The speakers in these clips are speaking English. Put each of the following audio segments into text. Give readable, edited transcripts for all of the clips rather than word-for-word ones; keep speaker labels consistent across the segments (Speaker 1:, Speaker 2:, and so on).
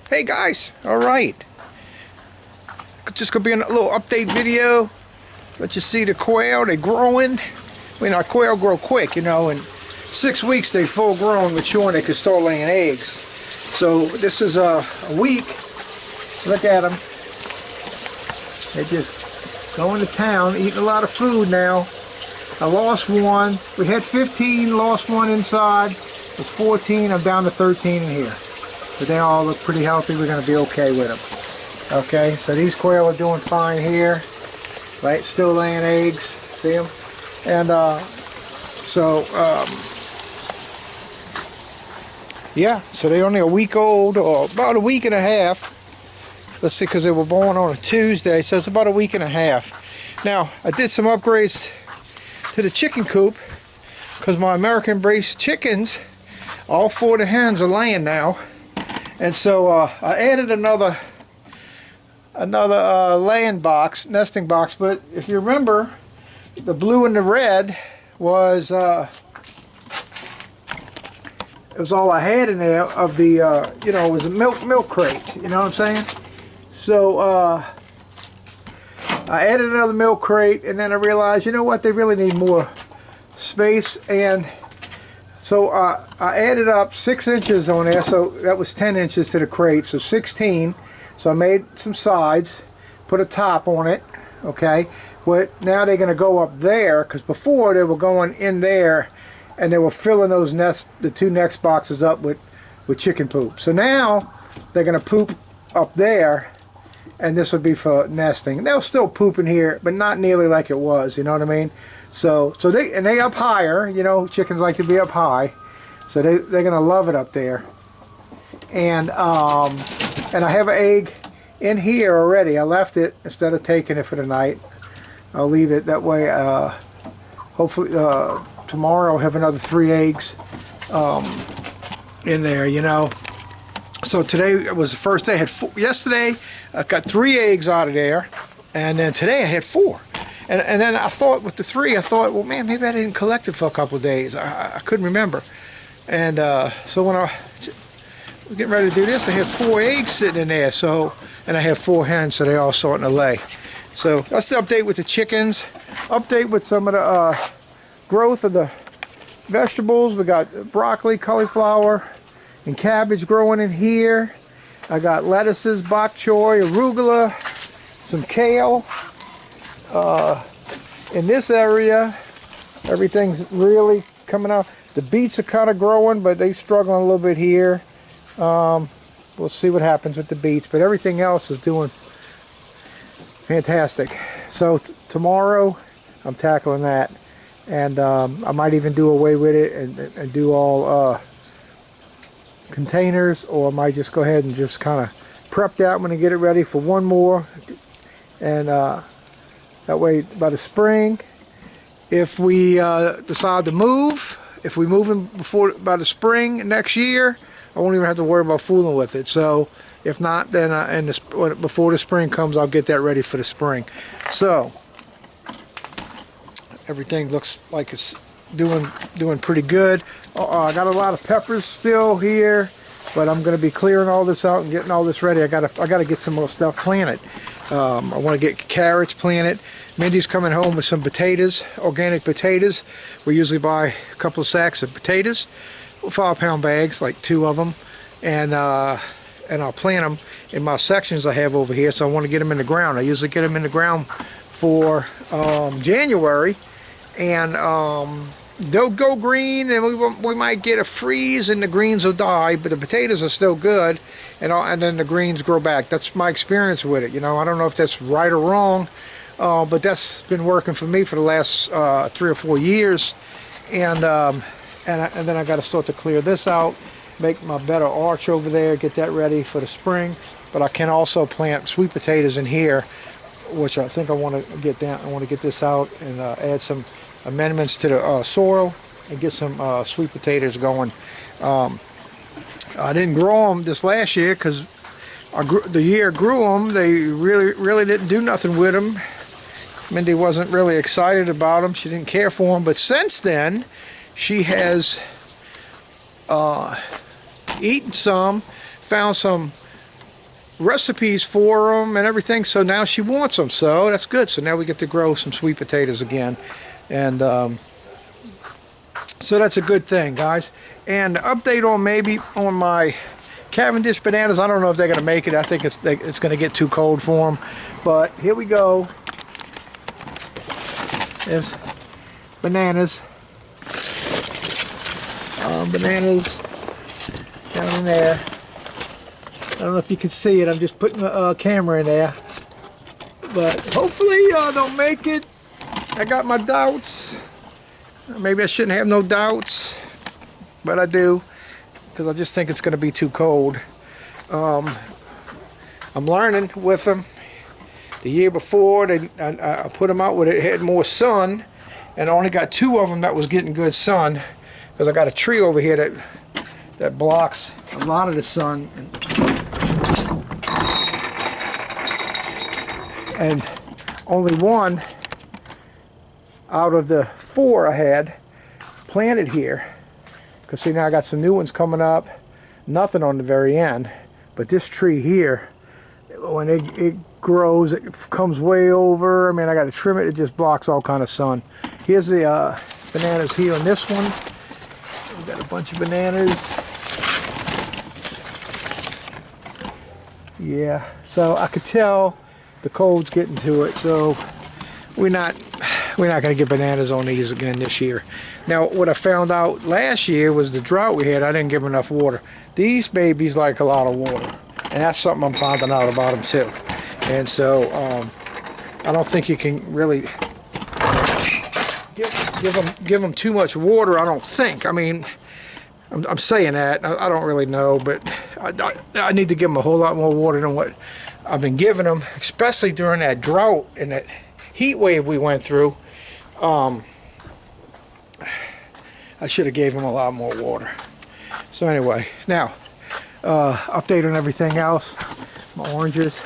Speaker 1: Hey guys, alright. Just gonna be a little update video. Let you see the quail, they growing. I mean, our quail grow quick, you know, in 6 weeks they full grown, mature, and they can start laying eggs. So this is a week. Look at them. They just going to town, eating a lot of food now. I lost one. We had 15, lost one inside. It's 14, I'm down to 13 in here. But they all look pretty healthy. We're going to be okay with them. Okay, so these quail are doing fine here. Right, still laying eggs. See them? And yeah, so they're only a week old, or about a week and a half. Let's see, because they were born on a Tuesday, so it's about a week and a half. Now, I did some upgrades to the chicken coop because my American Brace chickens, all 4 of the hens are laying now. And so I added another laying box, nesting box. But if you remember, the blue and the red was it was all I had in there of the you know, it was a milk crate. You know what I'm saying? So I added another milk crate, and then I realized, you know what, they really need more space, and so I added up 6 inches on there, so that was 10 inches to the crate, so 16. So I made some sides, put a top on it, okay? But now they're going to go up there, because before they were going in there, and they were filling those the 2 next boxes up with chicken poop. So now they're going to poop up there, and this would be for nesting. They'll still poop in here, but not nearly like it was, you know what I mean? So they up higher, you know, chickens like to be up high, so they're gonna love it up there. And I have an egg in here already. I left it instead of taking it for the night. I'll leave it that way. Hopefully tomorrow I'll have another 3 eggs in there, you know. So today was the first day. I had 4. Yesterday I got 3 eggs out of there, and then today I had 4. And then I thought with the 3, I thought, well, man, maybe I didn't collect it for a couple of days. I couldn't remember. And so when I was getting ready to do this, I had 4 eggs sitting in there. So, and I had 4 hens, so they're all starting to lay. So that's the update with the chickens. Update with some of the growth of the vegetables. We got broccoli, cauliflower, and cabbage growing in here. I got lettuces, bok choy, arugula, some kale. In this area, everything's really coming out. The beets are kind of growing, but they're struggling a little bit here. We'll see what happens with the beets, but everything else is doing fantastic. So tomorrow I'm tackling that, and I might even do away with it and do all containers, or I might just go ahead and just kind of prep that one and get it ready for one more, and that way by the spring, if we decide to move, if we move in by the spring next year, I won't even have to worry about fooling with it. So if not, then before the spring comes, I'll get that ready for the spring. So everything looks like it's doing pretty good. I got a lot of peppers still here, but I'm going to be clearing all this out and getting all this ready. I got to get some more stuff planted. I want to get carrots planted. Mindy's coming home with some potatoes, organic potatoes. We usually buy a couple of sacks of potatoes, 5-pound bags, like 2 of them, and I'll plant them in my sections I have over here. So I want to get them in the ground. I usually get them in the ground for January, and they'll go green, and we might get a freeze, and the greens will die, but the potatoes are still good, and then the greens grow back. That's my experience with it. You know, I don't know if that's right or wrong, but that's been working for me for the last 3 or 4 years. And then I got to start to clear this out, make my better arch over there, get that ready for the spring. But I can also plant sweet potatoes in here, which I think I want to get down. I want to get this out and add some amendments to the soil and get some sweet potatoes going. I didn't grow them this last year because the year I grew them, they really didn't do nothing with them. Mindy wasn't really excited about them. She didn't care for them. But since then, she has eaten some, found some recipes for them and everything, so now she wants them, so that's good. So now we get to grow some sweet potatoes again, and so that's a good thing, guys. And update on maybe on my Cavendish bananas. I don't know if they're going to make it. I think it's going to get too cold for them, but here we go. There's bananas. Bananas down in there. I don't know if you can see it. I'm just putting a camera in there, but hopefully they'll make it. I got my doubts. Maybe I shouldn't have no doubts, but I do, because I just think it's going to be too cold. I'm learning with them. The year before, I put them out where it had more sun, and I only got 2 of them that was getting good sun, because I got a tree over here that blocks a lot of the sun. And only 1 out of the 4 I had planted here, because see, now I got some new ones coming up. Nothing on the very end, but this tree here, when it grows, it comes way over. I mean, I got to trim it. It just blocks all kind of sun. Here's the bananas here on this one. We got a bunch of bananas. Yeah, so I could tell the cold's getting to it, so we're not going to get bananas on these again this year. Now, what I found out last year was the drought we had. I didn't give them enough water. These babies like a lot of water, and that's something I'm finding out about them too. And so I don't think you can really give them too much water. I don't think. I mean, I'm saying that. I don't really know, but I need to give them a whole lot more water than what I've been giving them, especially during that drought and that heat wave we went through. I should have gave them a lot more water. So anyway, now update on everything else. My oranges,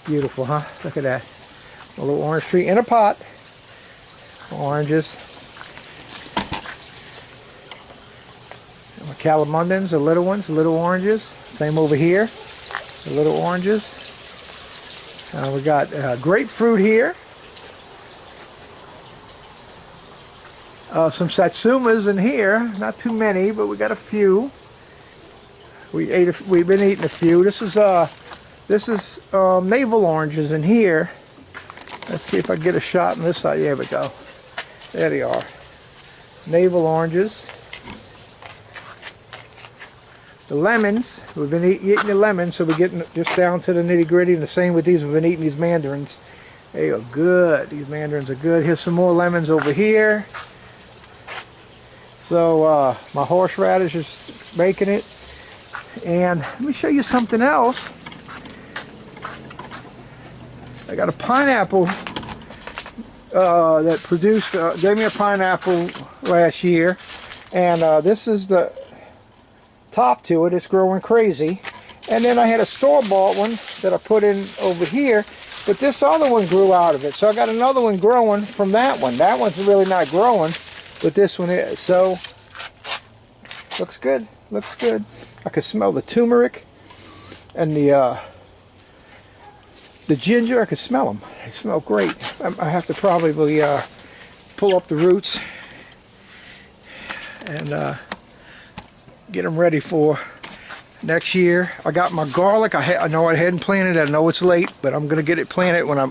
Speaker 1: beautiful, huh? Look at that, a little orange tree in a pot. Oranges. And my calamundins, the little ones, the little oranges. Same over here, the little oranges. We got grapefruit here. Some satsumas in here, not too many, but we got a few. We've been eating a few. This is navel oranges in here. Let's see if I can get a shot on this side. There we go. There they are. Navel oranges. The lemons, we've been eating the lemons, so we're getting just down to the nitty gritty. And the same with these, we've been eating these mandarins. They are good. These mandarins are good. Here's some more lemons over here. So my horseradish is making it. And let me show you something else. I got a pineapple that produced, gave me a pineapple last year. And this is the top to it. It's growing crazy. And then I had a store-bought one that I put in over here, but this other one grew out of it. So I got another one growing from that one. That one's really not growing, but this one is. So looks good. Looks good. I can smell the turmeric and the ginger. I can smell them. They smell great. I have to probably pull up the roots and get them ready for next year. I got my garlic. I know I hadn't planted it. I know it's late, but I'm gonna get it planted when I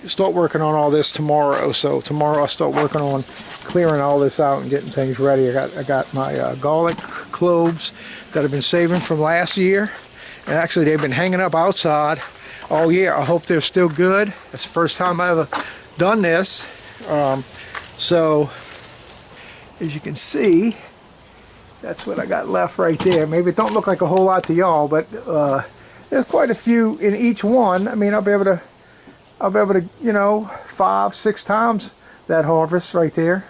Speaker 1: start working on all this tomorrow. So tomorrow I'll start working on clearing all this out and getting things ready. I got my garlic cloves that I've been saving from last year, and actually they've been hanging up outside all year. I hope they're still good. It's the first time I've ever done this. So as you can see, that's what I got left right there. Maybe it don't look like a whole lot to y'all, but there's quite a few in each one. I mean, I'll be able to, you know, 5-6 times that harvest right there.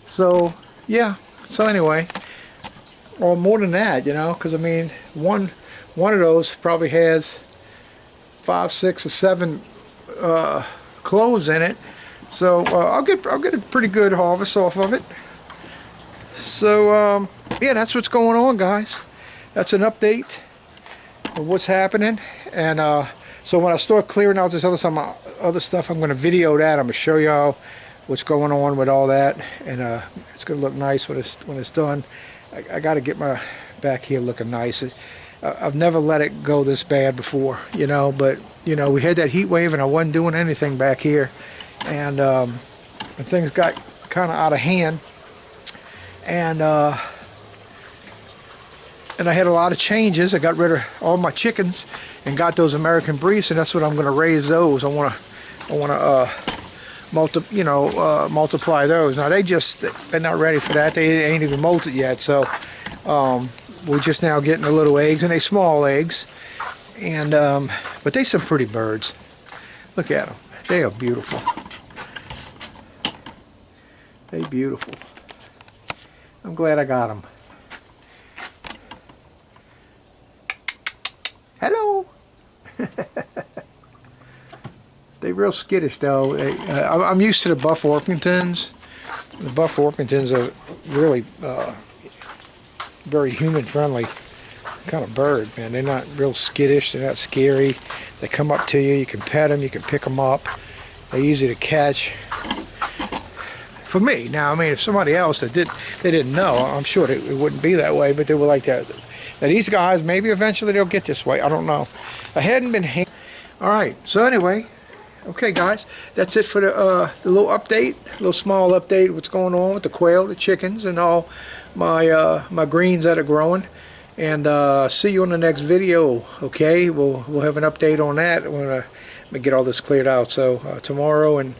Speaker 1: So yeah. So anyway, or more than that, you know, because I mean, one of those probably has 5, 6, or 7 cloves in it. So I'll get a pretty good harvest off of it. So yeah, that's what's going on, guys. That's an update. of what's happening. And so when I start clearing out this other stuff, I'm going to video that. I'm going to show y'all what's going on with all that, and it's going to look nice when it's done. I got to get my back here looking nice. I've never let it go this bad before, you know, but you know, we had that heat wave and I wasn't doing anything back here, and things got kind of out of hand, and I had a lot of changes. I got rid of all my chickens and got those American Brees, and that's what I'm going to raise those. I want to multiply those. Now they're not ready for that. They ain't even molted yet, so we're just now getting the little eggs, and they small eggs, and but they some pretty birds. Look at them. They are beautiful. They beautiful. I'm glad I got them. Hello. They real skittish though. I'm used to the buff Orpingtons. The buff Orpingtons are really very human friendly kind of bird, man. They're not real skittish. They're not scary. They come up to you. You can pet them. You can pick them up. They're easy to catch. For me, now, I mean, if somebody else that they didn't know, I'm sure it wouldn't be that way. But they were like that. Now these guys, maybe eventually they'll get this way. I don't know. I hadn't been. All right. So anyway. Okay, guys, that's it for the little update, little small update. What's going on with the quail, the chickens, and all my my greens that are growing. And see you on the next video. Okay, we'll have an update on that when I get all this cleared out. So tomorrow and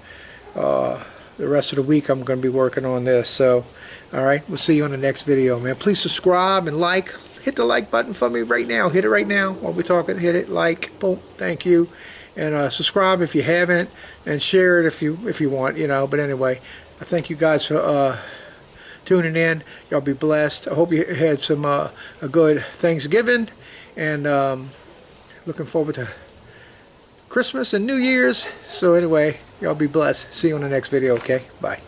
Speaker 1: the rest of the week, I'm going to be working on this. So, all right, we'll see you on the next video, man. Please subscribe and like. Hit the like button for me right now. Hit it right now while we're talking. Hit it, like, boom. Thank you. And subscribe if you haven't, and share it if you want, you know. But anyway, I thank you guys for tuning in. Y'all be blessed. I hope you had some a good Thanksgiving, and looking forward to Christmas and New Year's. So anyway, y'all be blessed. See you on the next video. Okay, bye.